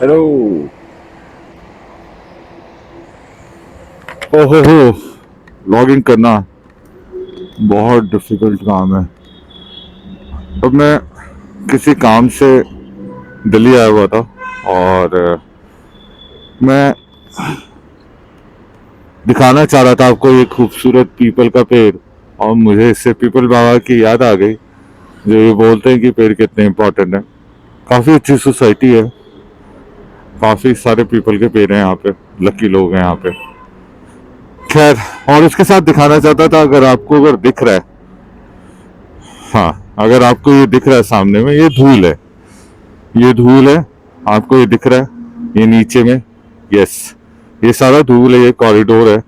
Hello. ओहो, logging करना बहुत डिफिकल्ट काम है। अब मैं किसी काम से दिल्ली आया हुआ था और मैं दिखाना चाह रहा था आपको ये खूबसूरत पीपल का पेड़। और मुझे इससे पीपल बाबा की याद आ गई, जो ये बोलते हैं कि पेड़ कितने इम्पोर्टेंट है। काफ़ी अच्छी सोसाइटी है, काफ़ी सारे पीपल के पेड़ हैं यहाँ पे। लकी लोग हैं यहाँ पे। खैर, और उसके साथ दिखाना चाहता था, अगर आपको अगर दिख रहा है, हाँ, अगर आपको ये दिख रहा है सामने में, ये धूल है। ये धूल है, आपको ये दिख रहा है, ये नीचे में। यस, ये सारा धूल है, ये कॉरिडोर है,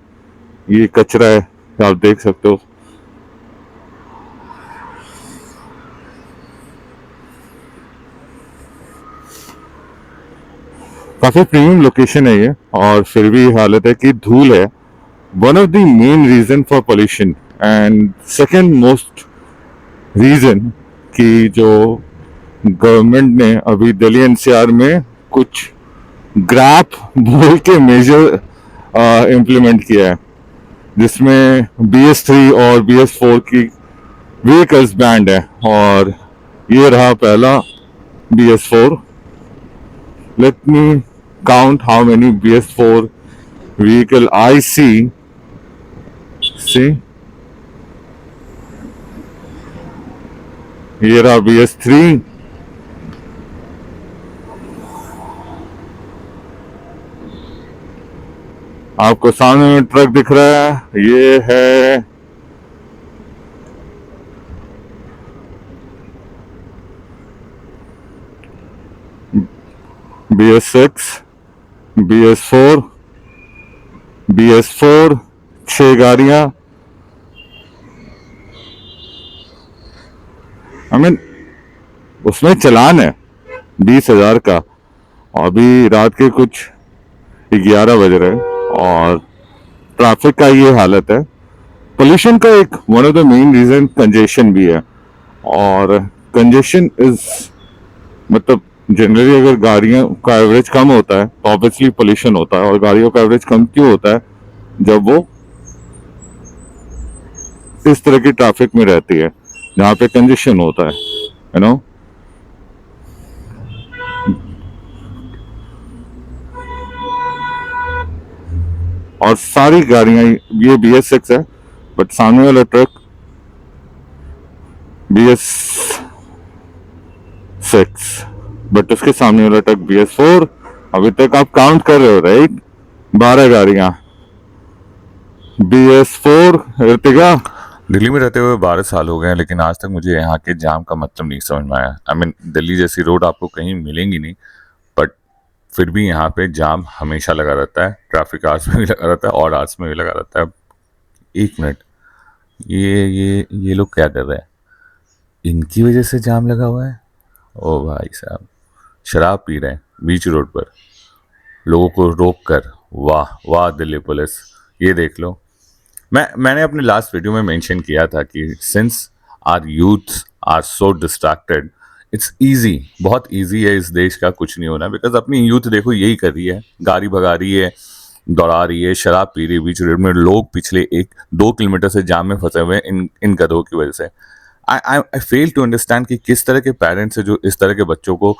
ये कचरा है, आप देख सकते हो। काफी प्रीमियम लोकेशन है ये, और फिर भी हालत है कि धूल है। One of the main reason for pollution, and second most reason कि जो गवर्नमेंट ने अभी दिल्ली एनसीआर में कुछ ग्रैप बोल के मेजर इम्प्लीमेंट किया है, जिसमें BS3 और BS4 की व्हीकल्स बैंड है। और ये रहा पहला BS4। Let me count how many BS4 vehicle I see. See, ये रहा BS3। आपको सामने में ट्रक दिख रहा है, ये है BS6, BS4, BS4, 6 गाड़ियां। आई मीन, उसमें चलान है 20,000 का। अभी रात के कुछ 11 बज रहे हैं और ट्रैफिक का ये हालत है। पोल्यूशन का एक one of the main reason congestion भी है। और कंजेशन इज, मतलब जनरली अगर गाड़ियों का एवरेज कम होता है तो ऑब्वियसली पोल्यूशन होता है। और गाड़ियों का एवरेज कम क्यों होता है? जब वो इस तरह की ट्रैफिक में रहती है जहाँ पे कंजेशन होता है, यू नो। और सारी गाड़ियां, ये BS6 है, बट सामने वाला ट्रक BS6, बट उसके सामने वाला ट्रक BS4। अभी तक आप काउंट कर रहे हो, राइट? 12 गाड़ियां BS4 एर्टिगा। दिल्ली में रहते हुए 12 साल हो गए हैं, लेकिन आज तक मुझे यहाँ के जाम का मतलब नहीं समझ में आया। आई मीन, दिल्ली जैसी रोड आपको कहीं मिलेंगी नहीं, बट फिर भी यहाँ पे जाम हमेशा लगा रहता है। ट्रैफिक आवर्स में भी लगा रहता है और आवर्स में भी लगा रहता है। एक मिनट, ये लोग क्या कर रहे हैं? इनकी वजह से जाम लगा हुआ है? ओ भाई साहब, शराब पी रहे हैं बीच रोड पर, लोगों को रोक कर। वाह वाह दिल्ली पुलिस, ये देख लो। मैंने अपने लास्ट वीडियो में मेंशन किया था कि since are youth are so distracted, it's easy, बहुत इजी है इस देश का कुछ नहीं होना। बिकॉज अपनी यूथ देखो यही कर रही है, गाड़ी भगा रही है, दौड़ा रही है, शराब पी रही है बीच रोड में। लोग पिछले 1-2 किलोमीटर से जाम में फंसे हुए हैं इन गधों की वजह से। आई फेल टू अंडरस्टैंड कि किस तरह के पेरेंट्स हैं जो इस तरह के बच्चों को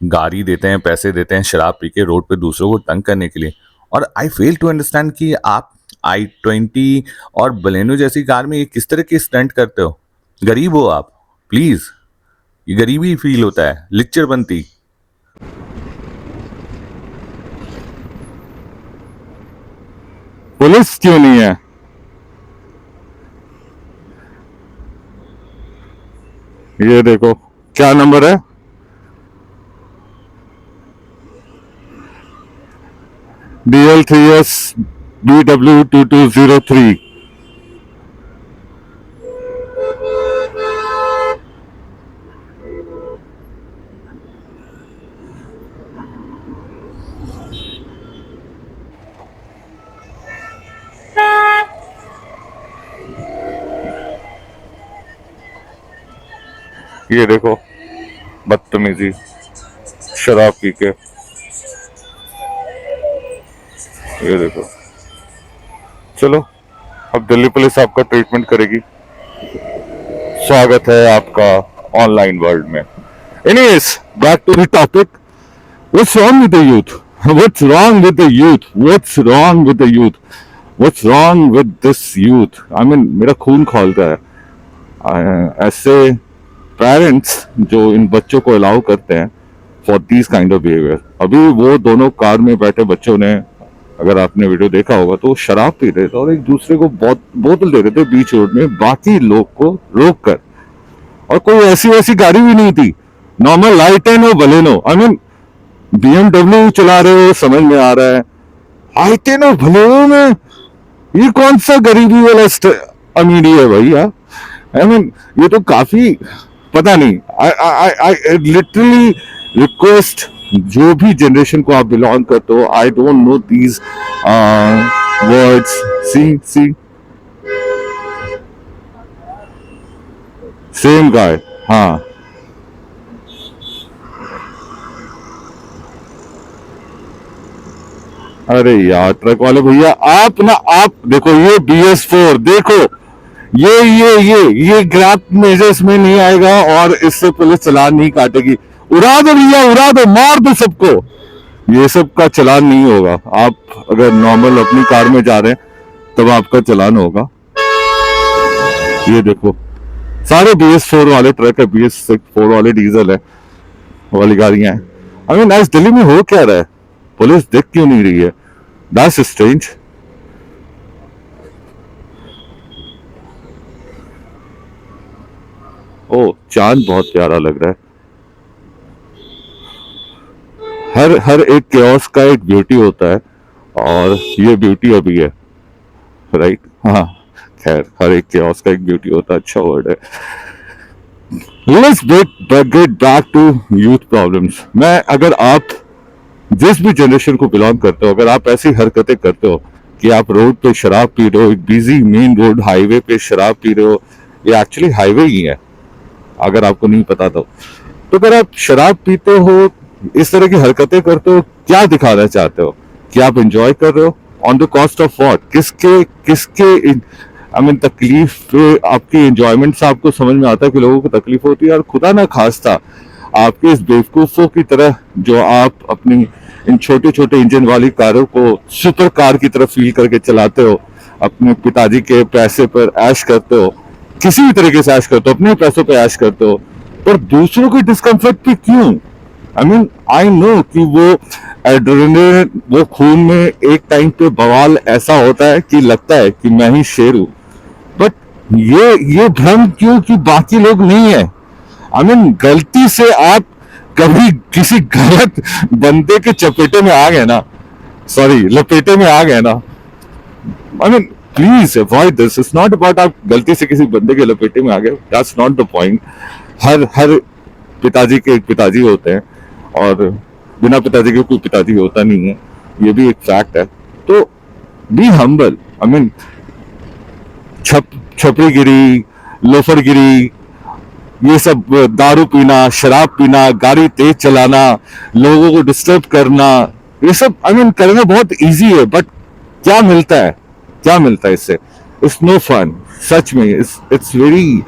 गाड़ी देते हैं, पैसे देते हैं शराब पी के रोड पे दूसरों को तंग करने के लिए। और आई फेल टू अंडरस्टैंड कि आप I-20 और बलेनो जैसी कार में ये किस तरह के स्टंट करते हो। गरीब हो आप, प्लीज। ये गरीबी फील होता है, लिच्चर बनती। पुलिस क्यों नहीं है? ये देखो, क्या नंबर है? DL3S BW2203। ये देखो, बदतमीजी, शराब पी के। ये देखो, चलो अब दिल्ली पुलिस आपका ट्रीटमेंट करेगी। स्वागत है आपका ऑनलाइन वर्ल्ड में। Anyways, back to the topic. What's wrong with the youth? What's wrong with the youth? What's wrong with the youth? What's wrong with this youth? I mean, मेरा खून खौलता है ऐसे पेरेंट्स जो इन बच्चों को अलाउ करते हैं for this kind of behaviour. अभी वो दोनों कार में बैठे बच्चों ने, अगर आपने वीडियो देखा होगा, तो शराब पी रहे थे और एक दूसरे को बोतल दे रहे थे बीच रोड में, बाकी लोग को रोक कर। और कोई ऐसी वैसी गाड़ी भी नहीं थी, नॉर्मल लाइटेनो बलेनो। आई मीन, BMW चला रहे हो, समझ में आ रहा है। लाइटेनो बलेनो में ये कौन सा गरीबी वाला अमीरी है भैया? आई मीन, ये तो काफी, पता नहीं। आई लिटरली रिक्वेस्ट, जो भी जनरेशन को आप बिलोंग करते हो, I don't know these words. See same guy. हाँ, अरे यार ट्रक वाले भैया, आप देखो ये BS4, देखो ये ग्रैप मेजर्स में नहीं आएगा और इससे पुलिस चालान नहीं काटेगी। उड़ा दो भैया, उड़ा दो, मार दो सबको, ये सब का चालान नहीं होगा। आप अगर नॉर्मल अपनी कार में जा रहे हैं तब आपका चालान होगा। ये देखो, सारे BS4 वाले ट्रक है, BS4 वाले डीजल है वाली गाड़ियां हैं। आई मीन, आज दिल्ली में हो क्या रहा है? पुलिस देख क्यों नहीं रही है? That's strange. ओ, चांद बहुत प्यारा लग रहा है। हर एक केओस का एक ब्यूटी होता है, और ये ब्यूटी अभी है, राइट? हाँ, खैर, हर एक केओस का एक ब्यूटी होता है, अच्छा वर्ड है। Let's get back to youth problems. अगर आप जिस भी जनरेशन को बिलोंग करते हो, अगर आप ऐसी हरकतें करते हो कि आप रोड पे शराब पी रहे हो, एक बिजी मेन रोड हाईवे पे शराब पी रहे हो, ये एक्चुअली हाईवे ही है अगर आपको नहीं पता तो अगर आप शराब पीते हो, इस तरह की हरकतें करते हो, क्या दिखाना चाहते हो? कि आप एंजॉय कर रहे हो? On the cost of what? किसके आई मीन, तकलीफ पे आपकी एंजॉयमेंट से आपको समझ में आता है कि लोगों को तकलीफ होती है। और खुदा ना खास्ता आपके इस बेवकूफों की तरह जो आप अपनी इन छोटे छोटे इंजन वाली कारों को सुपर कार की तरह फील करके चलाते हो, अपने पिताजी के पैसे पर ऐश करते हो, किसी भी तरीके से ऐश करते हो, अपने पैसों पे ऐश करते हो, पर दूसरों के डिस्कम्फर्ट पे क्यों? आई मीन, आई नो कि वो एड्रेनलिन, वो खून में एक टाइम पे बवाल ऐसा होता है कि लगता है कि मैं ही शेर हूं, बट ये भ्रम क्यों कि बाकी लोग नहीं है? आई मीन, गलती से आप कभी किसी गलत बंदे के चपेटे में आ गए ना, सॉरी लपेटे में आ गए ना, I mean please avoid this. It's not about आप गलती से किसी बंदे के लपेटे में आ गए, दैट्स नॉट द पॉइंट। हर पिताजी के एक पिताजी होते हैं, और बिना पिताजी के कोई पिताजी होता नहीं है, ये भी एक फैक्ट है। तो बी हम्बल। आई मीन, छपरीगिरी, लोफरगिरी, ये सब दारू पीना, शराब पीना, गाड़ी तेज चलाना, लोगों को डिस्टर्ब करना, ये सब आई मीन करना बहुत इजी है, बट क्या मिलता है? क्या मिलता है इससे? इट्स नो फन, सच में। इट्स वेरी,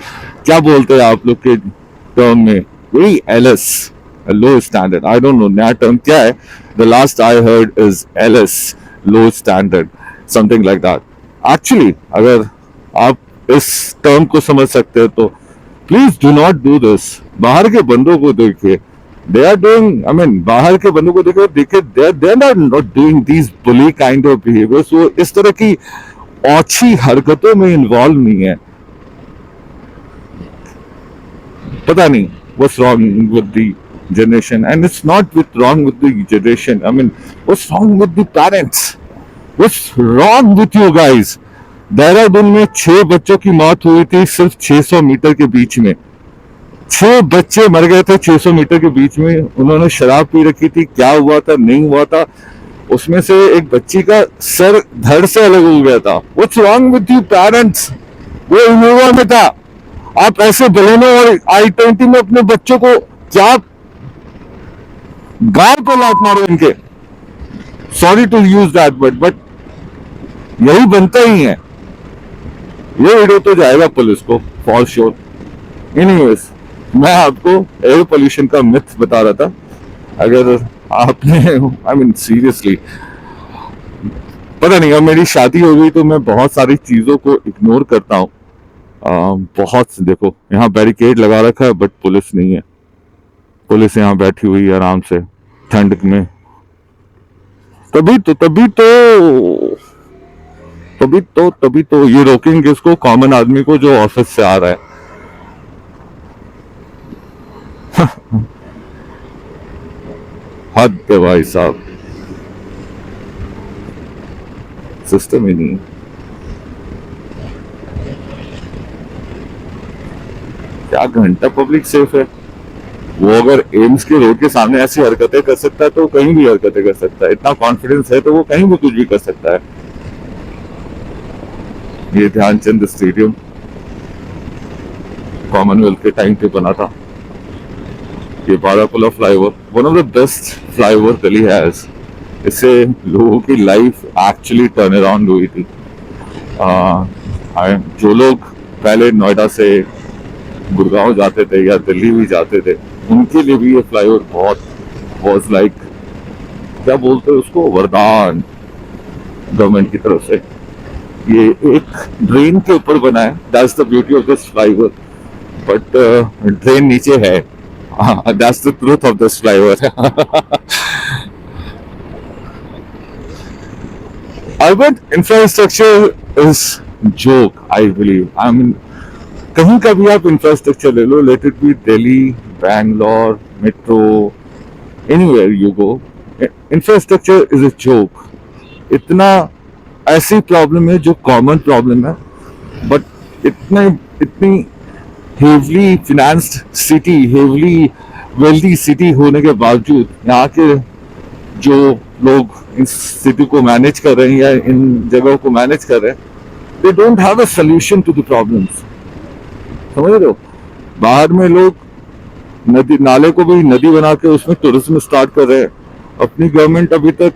क्या बोलते हैं आप लोग के टर्म में, very LS, low standard. I don't know नया टर्म क्या है, the last I heard is LS, low standard, something like that. Actually अगर आप इस टर्म को समझ सकते हो तो please do not do this. बाहर के बंदों को देखिए, they are doing, I mean बाहर के बंदों को देखिए they are not doing these bully kind of behaviours. वो इस तरह की औछी हरकतों में इन्वॉल्व नहीं है। पता नहीं what's wrong with the generation, and it's not wrong with the generation. I mean, what's wrong with the parents? What's wrong with you guys? Dehradun में 6 बच्चों की मौत हुई थी सिर्फ 600 मीटर के बीच में। 6 बच्चे मर गए थे 600 मीटर के बीच में। उन्होंने शराब पी रखी थी, क्या हुआ था नहीं हुआ था, उसमें से एक बच्ची का सर धड़ से अलग हो गया था। What's wrong with you parents? वो इनोवा में था, आप ऐसे बलेनो और i20 में अपने बच्चों को क्या गाल को लात मारो इनके, sorry to use that word, but यही बनता ही है। ये वीडियो तो जाएगा पुलिस को फॉर श्योर। एनीवेज, मैं आपको एयर पोल्यूशन का मिथ बता रहा था। अगर आपने आई मीन सीरियसली, पता नहीं, अब मेरी शादी हो गई तो मैं बहुत सारी चीजों को इग्नोर करता हूँ। बहुत, देखो यहाँ बैरिकेड लगा रखा है बट पुलिस नहीं है। पुलिस यहाँ बैठी हुई है आराम से ठंड में। तभी तो ये रोकेंगे इसको, कॉमन आदमी को जो ऑफिस से आ रहा है। हद है भाई साहब, सिस्टम ही नहीं है। क्या घंटा पब्लिक सेफ है? वो अगर एम्स के रोड के सामने ऐसी हरकतें कर सकता है तो कहीं भी हरकतें कर सकता है। इतना कॉन्फिडेंस है तो वो कहीं भी कुछ भी कर सकता है। ये ध्यानचंद स्टेडियम कॉमनवेल्थ के टाइम पे बना था। ये Barapullah flyover, one of the best flyover Delhi has. इससे लोगों की लाइफ एक्चुअली टर्न अराउंड हुई थी। जो लोग पहले नोएडा से गुड़गांव जाते थे या दिल्ली भी जाते थे, उनके लिए भी ये फ्लाईओवर बहुत वाज लाइक, क्या बोलते हैं उसको, वरदान गवर्नमेंट की तरफ से। ये एक ड्रेन के ऊपर बना है, that's the beauty of this flyover. But drain नीचे है, that's the truth of this flyover. Urban infrastructure is joke, I believe. I mean, कहीं का भी आप इंफ्रास्ट्रक्चर ले लो, let it be Delhi, Bangalore, metro, anywhere you go, infrastructure is a joke. इतना ऐसी प्रॉब्लम है जो कॉमन प्रॉब्लम है, बट इतनी heavily financed city, heavily wealthy city होने के बावजूद यहाँ के जो लोग इस सिटी को मैनेज कर रहे हैं या इन जगहों को मैनेज कर रहे हैं, they don't have a solution to the problems. समझ रहे हो? बाहर में लोग नदी नाले को भी नदी बना के उसमें टूरिज्म स्टार्ट कर रहे हैं। अपनी गवर्नमेंट अभी तक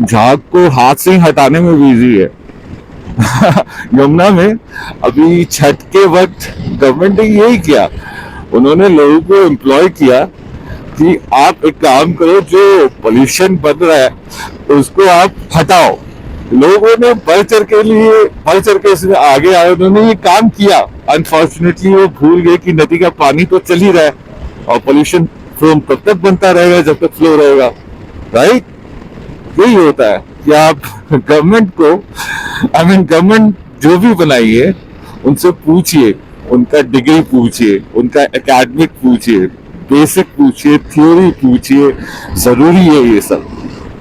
झाग को हाथ से ही हटाने में बिजी है। यमुना में अभी छठ के वक्त गवर्नमेंट ने यही किया, उन्होंने लोगों को एम्प्लॉय किया कि आप एक काम करो, जो पोल्यूशन बन रहा है उसको आप हटाओ। लोगों ने बढ़ चढ़ के इसमें आगे आए, उन्होंने ये काम किया। अनफॉर्चुनेटली वो भूल गए कि नदी का पानी तो चल ही रहा है और पोल्यूशन फ्लो तब तक बनता रहेगा जब तक फ्लो रहेगा, राइट? यही होता है कि आप गवर्नमेंट को, आई मीन गवर्नमेंट जो भी बनाई है उनसे पूछिए, उनका डिग्री पूछिए, उनका एकेडमिक पूछिए, बेसिक पूछिए, थ्योरी पूछिए, जरूरी है ये सब,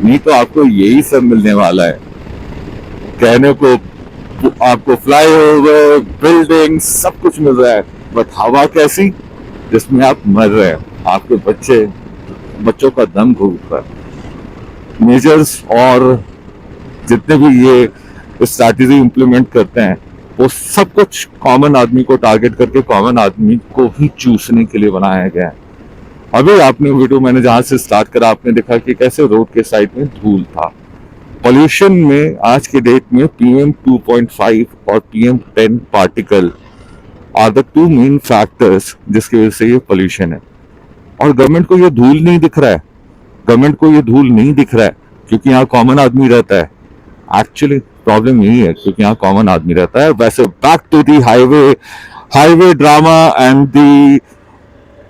नहीं तो आपको यही सब मिलने वाला है। कहने को आपको फ्लाईओवर, बिल्डिंग सब कुछ मिल रहा है, बट हवा कैसी, जिसमें आप मर रहे हैं, आपके बच्चों का दम घूट रहा है। मेजर्स और जितने भी ये स्ट्रैटेजी इंप्लीमेंट करते हैं वो सब कुछ कॉमन आदमी को टारगेट करके कॉमन आदमी को ही चूसने के लिए बनाया गया है। अभी आपने वीडियो मैंने जहां से स्टार्ट करा, आपने देखा कि कैसे रोड के साइड में धूल था। पॉल्यूशन में आज के डेट में PM 2.5 और PM 10 particle are the two main factors जिसकी वजह से ये पॉल्यूशन है। और गवर्नमेंट को ये धूल नहीं दिख रहा है, क्योंकि यहाँ कॉमन आदमी रहता है। एक्चुअली प्रॉब्लम यही है, क्योंकि यहाँ कॉमन आदमी रहता है। वैसे back to the highway drama and the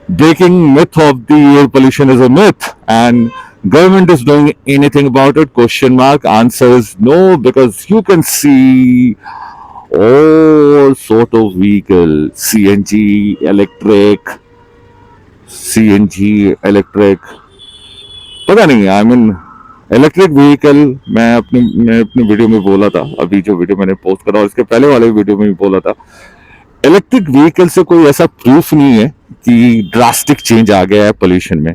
breaking myth of the air pollution is a myth and government is doing anything about it? Question mark. Answer is no, because you can see all sort of vehicle, CNG electric, पता नहीं, I mean electric vehicle. मैं अपनी video में बोला था, अभी जो video मैंने पोस्ट करा और इसके पहले वाले वीडियो में भी बोला था, इलेक्ट्रिक व्हीकल से कोई ऐसा प्रूफ नहीं है कि ड्रास्टिक चेंज आ गया है पोल्यूशन में।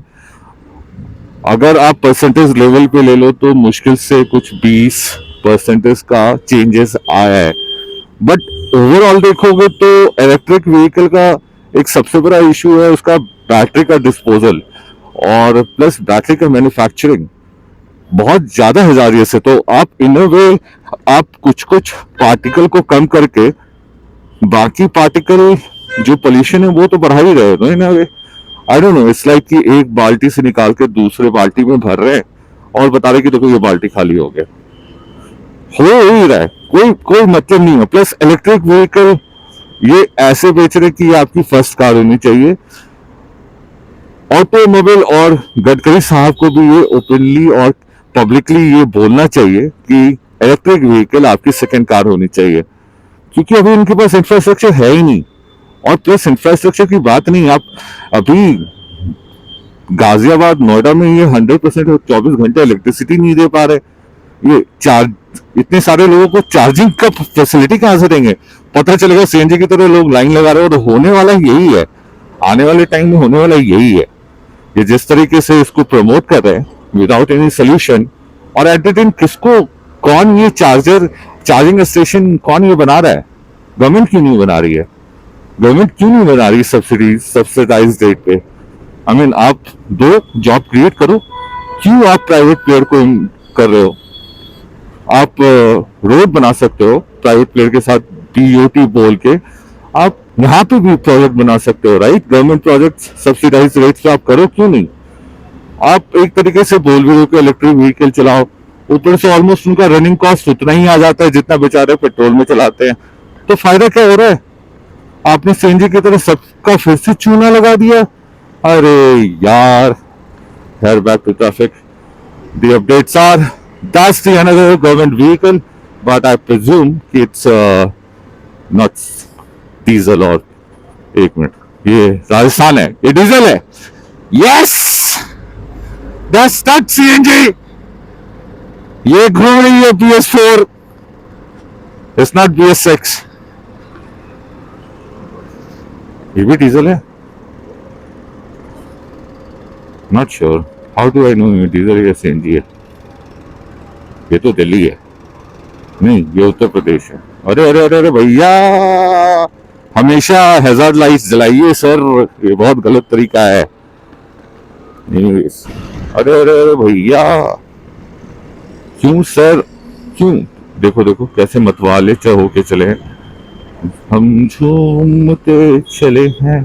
अगर आप परसेंटेज लेवल पे ले लो तो मुश्किल से कुछ 20% का चेंजेस आया है, बट ओवरऑल देखोगे तो इलेक्ट्रिक व्हीकल का एक सबसे बड़ा इशू है उसका बैटरी का डिस्पोजल। और प्लस बैटरी का मैन्युफैक्चरिंग बहुत ज्यादा हजारियस है। तो आप इन अ वे आप कुछ कुछ पार्टिकल को कम करके बाकी पार्टिकल जो पोल्यूशन है वो तो बढ़ा ही रहे हो in a way. I don't know, it's like कि एक बाल्टी से निकाल के दूसरे बाल्टी में भर रहे हैं और बता रहे कि देखो ये बाल्टी खाली हो गया। हो ही रहा है, कोई कोई मतलब नहीं है। प्लस इलेक्ट्रिक व्हीकल ये ऐसे बेच रहे कि ये आपकी फर्स्ट कार होनी चाहिए। ऑटोमोबाइल और गडकरी साहब को भी ये ओपनली और पब्लिकली ये बोलना चाहिए कि इलेक्ट्रिक व्हीकल आपकी सेकंड कार होनी चाहिए, क्योंकि अभी इनके पास इंफ्रास्ट्रक्चर है ही नहीं। और प्लस इंफ्रास्ट्रक्चर की बात नहीं, आप अभी गाजियाबाद नोएडा में ये 100% 24 घंटे इलेक्ट्रिसिटी नहीं दे पा रहे। ये चार्ज इतने सारे लोगों को चार्जिंग का फैसिलिटी कहां से देंगे? पता चलेगा सीएनजी की तरह लोग लाइन लगा रहे हो। तो होने वाला यही है, आने वाले टाइम में होने वाला यही है। ये जिस तरीके से इसको प्रमोट कर रहे हैं विदाउट एनी सोल्यूशन, और एट द टाइम किसको कौन ये चार्जिंग स्टेशन कौन ये बना रहा है? गवर्नमेंट क्यों नहीं बना रही है? गवर्नमेंट क्यों नहीं बना रही सब्सिडाइज रेट पे? आई मीन आप दो जॉब क्रिएट करो, क्यों आप प्राइवेट प्लेयर को कर रहे हो? आप रोड बना सकते हो प्राइवेट प्लेयर के साथ टीओटी बोल के, आप यहाँ पे भी प्रोजेक्ट बना सकते हो, right? Government project subsidise rate पे आप करो, क्यों नहीं? आप एक तरीके से बोल भी रहे हो कि इलेक्ट्रिक व्हीकल चलाओ, ऊपर से ऑलमोस्ट उनका रनिंग कॉस्ट उतना ही आ जाता है जितना बेचारे पेट्रोल में चलाते हैं। तो फायदा क्या हो रहा है? आपने सीएनजी की तरह सबका फिर से चूना लगा दिया। अरे यार, here back to traffic. The updates are that's the another government vehicle, but I presume it's not diesel और एक मिनट ये राजस्थान है, ये डीजल है। Yes, that's not CNG। ये घूम रही है BS4, it's not BS6। ये भी डीजल है? Not sure। How do I know ये डीजल या सीएनजी है? ये तो दिल्ली है, नहीं ये उत्तर प्रदेश है। अरे अरे अरे अरे भैया, हमेशा हैजार्ड लाइट्स जलाइए सर, ये बहुत गलत तरीका है। अरे अरे अरे भैया, क्यों सर, क्यों? देखो देखो कैसे मतवाले हो के चले हैं, हम झूमते चले हैं।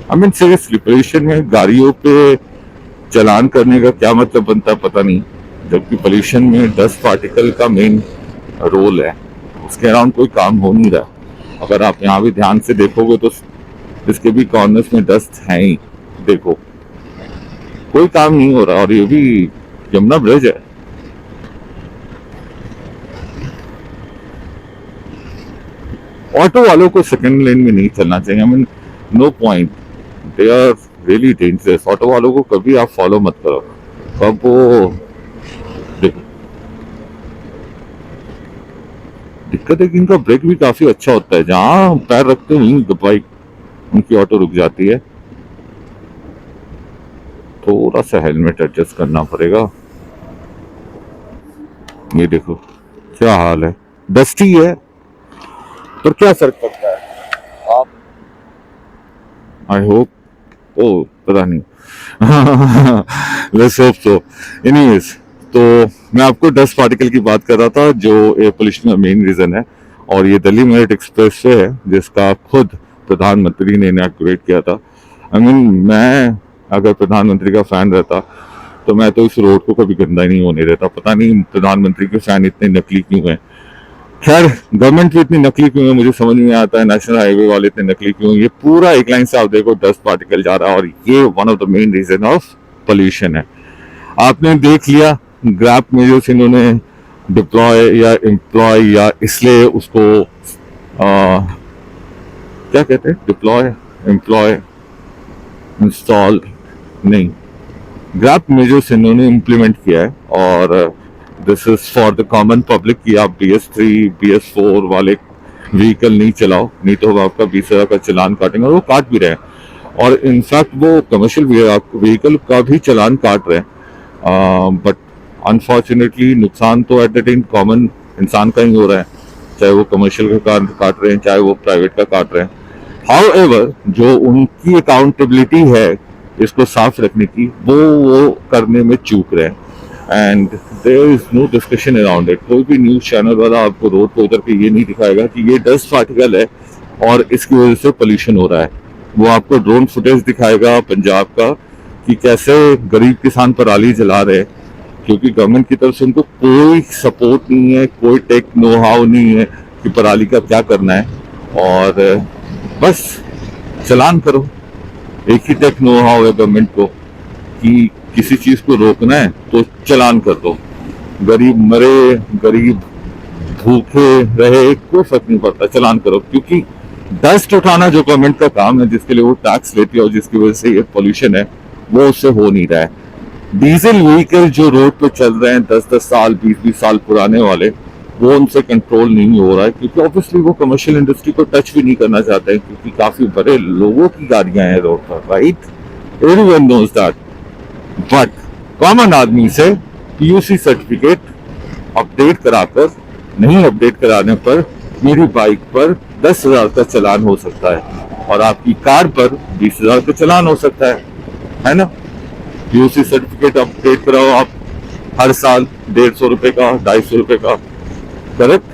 आई मीन सीरियसली, पोल्यूशन में गाड़ियों पे चलान करने का क्या मतलब बनता है पता नहीं, जबकि पोल्यूशन में डस्ट पार्टिकल का मेन रोल है। उसके अराउंड कोई काम हो नहीं रहा। अगर आप यहाँ भी ध्यान से देखोगे तो इसके भी कॉर्नर्स में डस्ट है ही, देखो कोई काम नहीं हो रहा। और ये भी यमुना ब्रिज है। ऑटो वालों को सेकंड लेन में नहीं चलना चाहिए। I mean no point, they are really dangerous. Auto वालों को कभी आप फॉलो मत करो। कब वो देखो, दिक्कत है कि इनका ब्रेक भी काफी अच्छा होता है, जहां पैर रखते हैं वहीं बाइक उनकी ऑटो रुक जाती है। थोड़ा सा हेलमेट एडजस्ट करना पड़ेगा। ये देखो क्या हाल है, डस्टी है पर क्या फर्क पड़ता है? आप आई होप, ओ पता नहीं लेट्स होप सो। एनीवेज, तो मैं आपको डस्ट पार्टिकल की बात कर रहा था जो एयर पोल्यूशन का मेन रीजन है। और ये दिल्ली मेरठ एक्सप्रेस वे है जिसका खुद प्रधानमंत्री ने इनॉग्रेट किया था। आई मीन मैं अगर प्रधानमंत्री का फैन रहता तो मैं तो इस रोड को कभी गंदा ही नहीं होने देता। पता नहीं प्रधानमंत्री के फैन इतने नकली क्यों हैं। खैर, गवर्नमेंट भी इतनी नकली क्यों है मुझे समझ नहीं आता है। नेशनल हाईवे वाले इतने नकली क्यों हैं? ये पूरा एक लाइन से आप देखो डस्ट पार्टिकल जा रहा है, और ये one of the main reason of pollution है। आपने देख लिया ग्रैब में जो इन्होंने डिप्लॉय या एम्प्लॉय या इसलिए उसको क्या कहते हैं, डिप्लॉय एम्प्लॉय इंस्टॉल नहीं, ग्रैब में जो इन्होंने इम्प्लीमेंट किया है। और this is for the common public कि आप BS3 BS4 वाले व्हीकल नहीं चलाओ, नहीं तो आपका 20,000 का चालान काटेंगे। और वो काट भी रहे हैं, और इनफैक्ट वो कमर्शियल व्हीकल का भी चालान काट रहे हैं। बट अनफॉर्चुनेटली नुकसान तो एट द टाइम कॉमन इंसान का ही हो रहा है, चाहे वो कमर्शियल का काट रहे हैं चाहे वो प्राइवेट का काट रहे हैं। हाउएवर, जो उनकी अकाउंटेबिलिटी है इसको साफ रखने की, वो करने में चूक रहे हैं। And there is no discussion around it. कोई भी न्यूज चैनल वाला आपको रोड पे उतर के ये नहीं दिखाएगा कि ये डस्ट पार्टिकल है और इसकी वजह से पोल्यूशन हो रहा है। वो आपको ड्रोन फुटेज दिखाएगा पंजाब का कि कैसे गरीब किसान पराली जला रहे हैं, क्योंकि गवर्नमेंट की तरफ से उनको कोई सपोर्ट नहीं है, कोई टेक नो हाउ नहीं है कि पराली का क्या करना है, और बस चलान करो। एक ही टेक नो हाउ है गवर्नमेंट को कि किसी चीज को रोकना है तो चलान कर दो। गरीब मरे, गरीब भूखे रहे, कोई फर्क नहीं पड़ता, चलान करो। क्योंकि डस्ट उठाना जो गवर्नमेंट का काम है, जिसके लिए वो टैक्स लेती है और जिसकी वजह से ये पोल्यूशन है, वो उससे हो नहीं रहा है। डीजल व्हीकल जो रोड पे चल रहे हैं 10-10 साल 20-20 साल पुराने वाले, वो उनसे कंट्रोल नहीं हो रहा है, क्योंकि ऑब्वियसली वो कमर्शियल इंडस्ट्री को टच भी नहीं करना चाहते हैं, क्योंकि काफी बड़े लोगों की गाड़ियां हैं रोड पर, right? Everyone knows that. But common आदमी से पीयूसी सर्टिफिकेट अपडेट कराकर, नहीं अपडेट कराने पर मेरी बाइक पर 10,000 का चालान हो सकता है और आपकी कार पर 20,000 का चालान हो सकता है ना? पीयूसी सर्टिफिकेट अपडेट कराओ आप हर साल 150 रुपए का, 250 रुपए का, करेक्ट?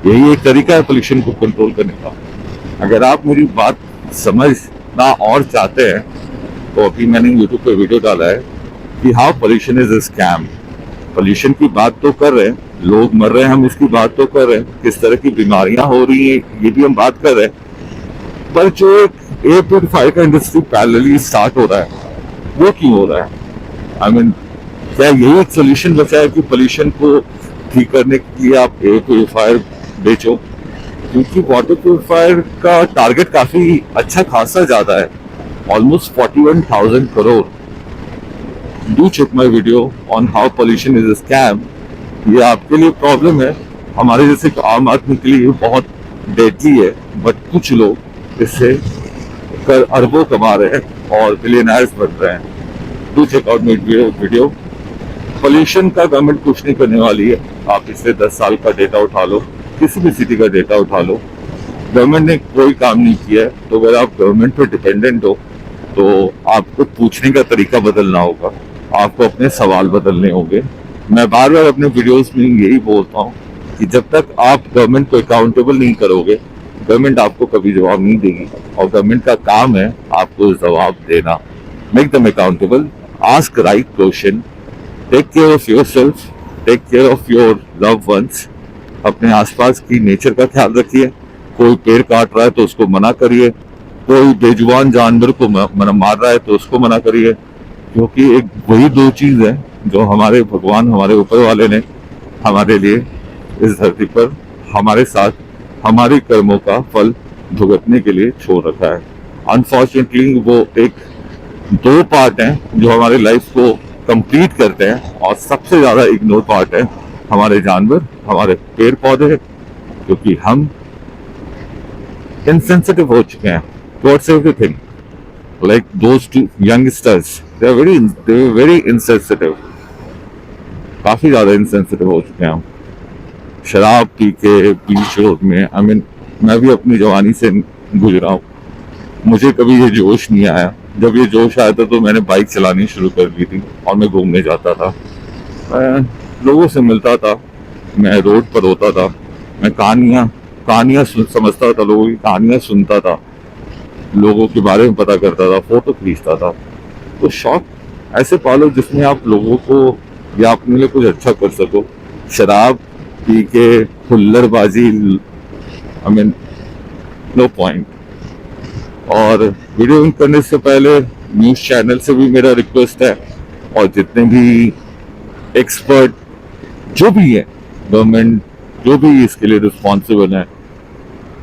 यही एक तरीका है पोल्यूशन को कंट्रोल करने का। अगर आप मेरी बात समझना और चाहते हैं तो अभी मैंने यूट्यूब पे वीडियो डाला है कि how pollution is a scam. Pollution की बात तो कर रहे हैं, लोग मर रहे हैं, हम इसकी बात तो कर रहे हैं, किस तरह की बीमारियां हो रही हैं ये भी हम बात कर रहे हैं, पर जो एक एयर प्योरीफायर का इंडस्ट्री पैरेलली स्टार्ट हो रहा है, वो क्यों हो रहा है? आई मीन, क्या यही एक सोल्यूशन बचा है कि पोल्यूशन को ठीक करने के लिए आप एयर प्योरीफायर बेचो? क्योंकि वाटर प्योरीफायर का टारगेट काफी अच्छा खासा ज्यादा है, almost 41,000 crore. Do check my video on how pollution is a scam. ये आपके लिए प्रॉब्लम है, हमारे जैसे आम आदमी के लिए बहुत डेडली है, बट कुछ लोग इससे कर अरबों कमा रहे हैं और बिलियनर्स बन रहे हैं। Do check out my video. Pollution का गवर्नमेंट कुछ नहीं करने वाली है। आप पिछले 10 साल का डेटा उठा लो, किसी भी सिटी का डेटा उठा लो, गवर्नमेंट ने कोई काम नहीं किया है। तो अगर आप गवर्नमेंट पर डिपेंडेंट हो तो आपको पूछने का तरीका बदलना होगा, आपको अपने सवाल बदलने होंगे। मैं बार बार अपने वीडियोस में यही बोलता हूँ कि जब तक आप गवर्नमेंट को अकाउंटेबल नहीं करोगे, गवर्नमेंट आपको कभी जवाब नहीं देगी, और गवर्नमेंट का काम है आपको जवाब देना। Make them accountable, ask right question, take care of yourself, take care of your loved ones. अपने आसपास की नेचर का ख्याल रखिए। कोई पेड़ काट रहा है तो उसको मना करिए, कोई बेजुबान जानवर को मार रहा है तो उसको मना करिए, क्योंकि एक वही दो चीज है जो हमारे भगवान, हमारे ऊपर वाले ने हमारे लिए इस धरती पर हमारे साथ हमारे कर्मों का फल भुगतने के लिए छोड़ रखा है। अनफॉर्चुनेटली वो एक दो पार्ट हैं जो हमारे लाइफ को कंप्लीट करते हैं, और सबसे ज्यादा इग्नोर पार्ट है हमारे जानवर, हमारे पेड़ पौधे, क्योंकि हम insensitive हो चुके हैं towards everything. Like those two youngsters, they were very insensitive. काफी ज्यादा insensitive हो चुके हैं हम, शराब पी के बीच रोड में। I mean, मैं भी अपनी जवानी से गुजरा हूँ, मुझे कभी ये जोश नहीं आया। जब ये जोश आया था तो मैंने बाइक चलानी शुरू कर दी थी और मैं घूमने जाता था, मैं लोगों से मिलता था, मैं रोड पर होता था, मैं कहानियाँ समझता था, लोगों की कहानियां सुनता था, लोगों के बारे में पता करता था, फोटो खींचता था। तो शौक ऐसे पालो जिसमें आप लोगों को या अपने लिए कुछ अच्छा कर सको। शराब पी के हुल्लड़बाजी, आई मीन, नो पॉइंट। और वीडियो करने से पहले न्यूज चैनल से भी मेरा रिक्वेस्ट है, और जितने भी एक्सपर्ट जो भी है, गवर्नमेंट जो भी इसके लिए रिस्पॉन्सिबल है,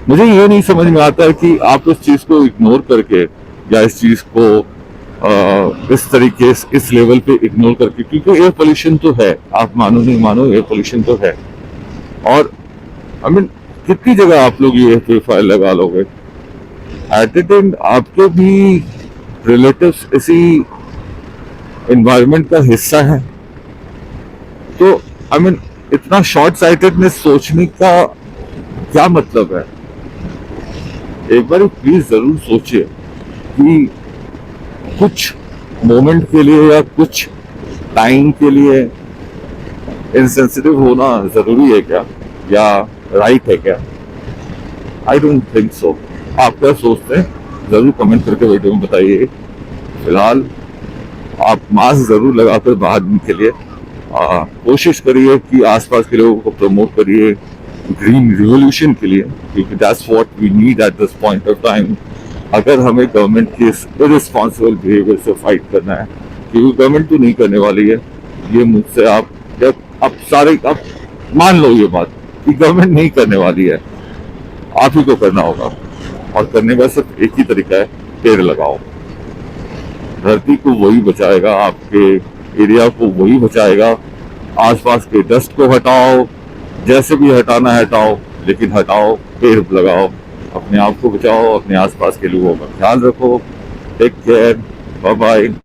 मुझे ये नहीं समझ में आता है कि आप इस चीज को इग्नोर करके, या इस चीज को इस तरीके से इस लेवल पे इग्नोर करके, क्योंकि एयर पोल्यूशन तो है, आप मानो नहीं मानो, एयर पोल्यूशन तो है। और आई मीन, कितनी जगह आप लोग ये प्योरीफायर लगा लोगे? एट द एंड आपके भी रिलेटिव्स इसी एनवायरनमेंट का हिस्सा है। तो आई मीन, इतना शॉर्ट साइटेडनेस सोचने का क्या मतलब है? एक बार प्लीज जरूर सोचिए कि कुछ मोमेंट के लिए या कुछ टाइम के लिए इनसेंसिटिव होना जरूरी है क्या, या राइट है क्या? I don't think so. आप क्या सोचते हैं जरूर कमेंट करके वीडियो में बताइए। फिलहाल आप मास्क जरूर लगाकर बाहर निकलिए, कोशिश करिए कि आसपास के लोगों को प्रमोट करिए ग्रीन रिवॉल्यूशन के लिए, क्योंकि that's what we need at this point of time. अगर हमें गवर्नमेंट के इररिस्पॉन्सिबल बिहेवियर से फाइट करना है, क्योंकि गवर्नमेंट तो नहीं करने वाली है, ये मुझसे आप मान लो ये बात कि गवर्नमेंट नहीं करने वाली है, आप ही को करना होगा। और करने का सिर्फ एक ही तरीका है, पेड़ लगाओ। धरती को वही बचाएगा, आपके एरिया को वही बचाएगा। आसपास के डस्ट को हटाओ, जैसे भी हटाना है हटाओ, लेकिन हटाओ, पेड़ लगाओ। अपने आप को बचाओ, अपने आसपास के लोगों का ख्याल रखो। Take care, bye bye.